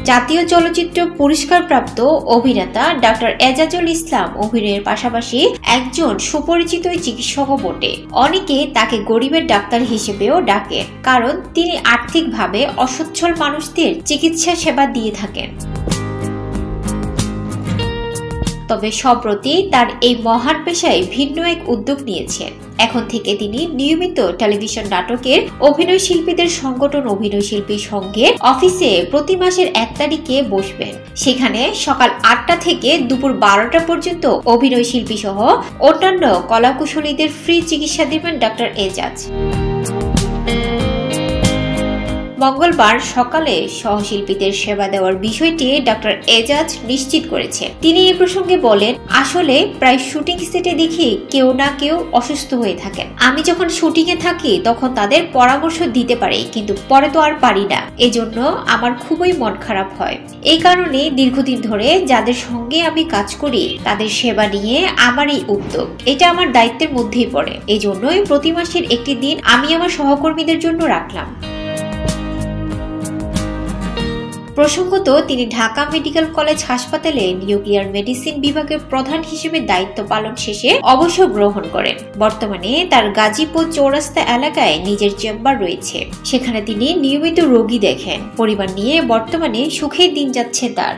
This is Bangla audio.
জাতীয় চলচ্চিত্র পুরস্কারপ্রাপ্ত অভিনেতা ডক্টর এজাজুল ইসলাম অভিনয়ের পাশাপাশি একজন সুপরিচিত চিকিৎসকও বটে। অনেকে তাকে গরিবের ডাক্তার হিসেবেও ডাকে, কারণ তিনি আর্থিকভাবে অসচ্ছল মানুষদের চিকিৎসা সেবা দিয়ে থাকেন। তবে সম্প্রতি তার এই মহান পেশায় ভিন্ন এক উদ্যোগ নিয়েছেন। এখন থেকে তিনি নিয়মিত টেলিভিশন নাটকের অভিনয় শিল্পীদের সংগঠন অভিনয় শিল্পী সংঘের অফিসে প্রতি মাসের 1 তারিখে বসবেন। সেখানে সকাল 8টা থেকে দুপুর 12টা পর্যন্ত অভিনয় শিল্পী সহ অন্যান্য কলাকুশলীদের ফ্রি চিকিৎসা দেবেন ডক্টর এজাজ। মঙ্গলবার সকালে সহশিল্পীদের সেবা দেওয়ার বিষয়টি ডক্টর এজাজ নিশ্চিত করেছেন। তিনি এই প্রসঙ্গে বলেন, আসলে প্রায় শুটিং সেটে দেখি কেউ না কেউ অসুস্থ হয়ে থাকেন। আমি যখন শুটিং এ থাকি তখন তাদের পরামর্শ দিতে পারি, কিন্তু পরে তো আর পারি না। এজন্য আমার খুবই মন খারাপ হয়। এই কারণে দীর্ঘদিন ধরে যাদের সঙ্গে আমি কাজ করি তাদের সেবা নিয়ে আমার এই উদ্যোগ। এটা আমার দায়িত্বের মধ্যেই পড়ে। এই জন্যই প্রতি মাসের একটি দিন আমি আমার সহকর্মীদের জন্য রাখলাম। প্রসঙ্গত, তিনি ঢাকা মেডিকেল কলেজ হাসপাতালে নিউক্লিয়ার মেডিসিন বিভাগের প্রধান হিসেবে দায়িত্ব পালন শেষে অবসর গ্রহণ করেন। বর্তমানে তার গাজীপুর চৌরাস্তা এলাকায় নিজের চেম্বার রয়েছে। সেখানে তিনি নিয়মিত রোগী দেখেন। পরিবার নিয়ে বর্তমানে সুখেই দিন যাচ্ছে তার।